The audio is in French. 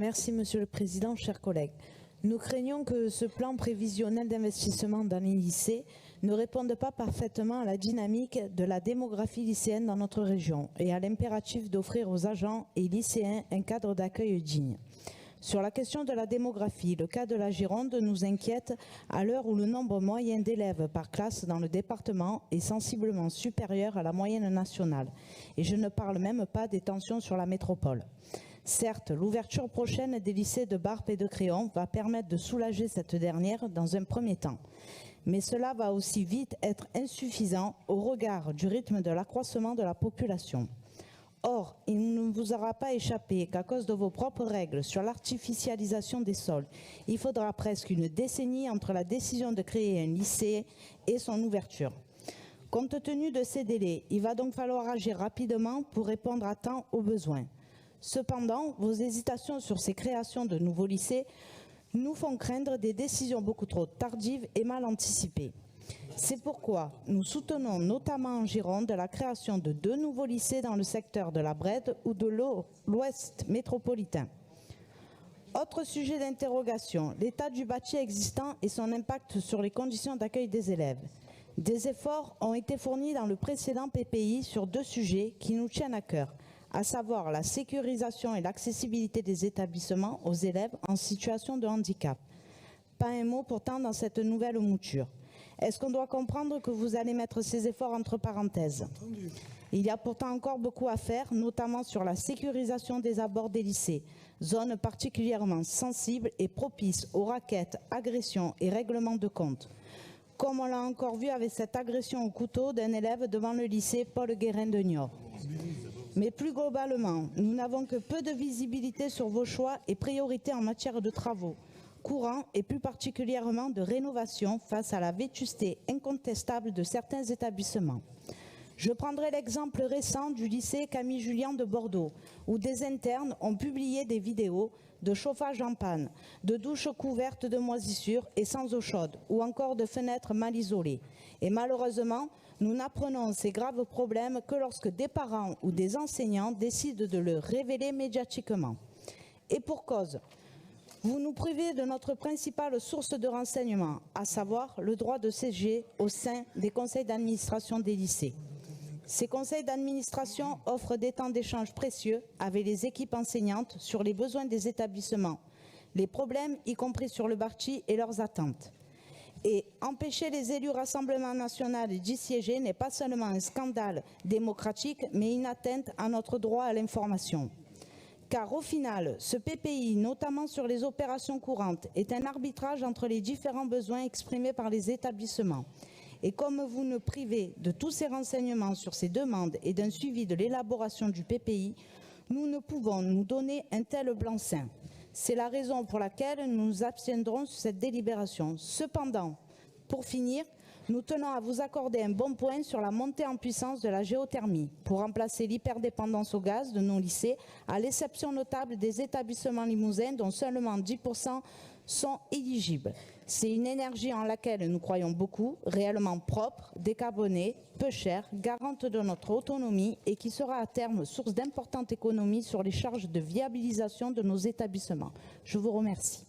Merci Monsieur le Président, chers collègues. Nous craignons que ce plan prévisionnel d'investissement dans les lycées ne réponde pas parfaitement à la dynamique de la démographie lycéenne dans notre région et à l'impératif d'offrir aux agents et lycéens un cadre d'accueil digne. Sur la question de la démographie, le cas de la Gironde nous inquiète à l'heure où le nombre moyen d'élèves par classe dans le département est sensiblement supérieur à la moyenne nationale. Et je ne parle même pas des tensions sur la métropole. Certes, l'ouverture prochaine des lycées de Barp et de Créon va permettre de soulager cette dernière dans un premier temps. Mais cela va aussi vite être insuffisant au regard du rythme de l'accroissement de la population. Or, il ne vous aura pas échappé qu'à cause de vos propres règles sur l'artificialisation des sols, il faudra presque une décennie entre la décision de créer un lycée et son ouverture. Compte tenu de ces délais, il va donc falloir agir rapidement pour répondre à temps aux besoins. Cependant, vos hésitations sur ces créations de nouveaux lycées nous font craindre des décisions beaucoup trop tardives et mal anticipées. C'est pourquoi nous soutenons notamment en Gironde la création de 2 nouveaux lycées dans le secteur de la Brède ou de l'Ouest métropolitain. Autre sujet d'interrogation, l'état du bâti existant et son impact sur les conditions d'accueil des élèves. Des efforts ont été fournis dans le précédent PPI sur 2 sujets qui nous tiennent à cœur, à savoir la sécurisation et l'accessibilité des établissements aux élèves en situation de handicap. Pas un mot pourtant dans cette nouvelle mouture. Est-ce qu'on doit comprendre que vous allez mettre ces efforts entre parenthèses? Il y a pourtant encore beaucoup à faire, notamment sur la sécurisation des abords des lycées, zone particulièrement sensible et propice aux raquettes, agressions et règlements de compte. Comme on l'a encore vu avec cette agression au couteau d'un élève devant le lycée Paul Guérin de Niort. Mais plus globalement, nous n'avons que peu de visibilité sur vos choix et priorités en matière de travaux courants et plus particulièrement de rénovation face à la vétusté incontestable de certains établissements. Je prendrai l'exemple récent du lycée Camille Julien de Bordeaux, où des internes ont publié des vidéos de chauffage en panne, de douches couvertes de moisissures et sans eau chaude, ou encore de fenêtres mal isolées. Et malheureusement, nous n'apprenons ces graves problèmes que lorsque des parents ou des enseignants décident de le révéler médiatiquement. Et pour cause, vous nous privez de notre principale source de renseignement, à savoir le droit de siéger au sein des conseils d'administration des lycées. Ces conseils d'administration offrent des temps d'échange précieux avec les équipes enseignantes sur les besoins des établissements, les problèmes y compris sur le bâti et leurs attentes. Et empêcher les élus Rassemblement national d'y siéger n'est pas seulement un scandale démocratique, mais une atteinte à notre droit à l'information. Car au final, ce PPI, notamment sur les opérations courantes, est un arbitrage entre les différents besoins exprimés par les établissements. Et comme vous nous privez de tous ces renseignements sur ces demandes et d'un suivi de l'élaboration du PPI, nous ne pouvons nous donner un tel blanc-seing. C'est la raison pour laquelle nous nous abstiendrons sur cette délibération. Cependant, pour finir, nous tenons à vous accorder un bon point sur la montée en puissance de la géothermie pour remplacer l'hyperdépendance au gaz de nos lycées, à l'exception notable des établissements limousins dont seulement 10% sont éligibles. C'est une énergie en laquelle nous croyons beaucoup, réellement propre, décarbonée, peu chère, garante de notre autonomie et qui sera à terme source d'importantes économies sur les charges de viabilisation de nos établissements. Je vous remercie.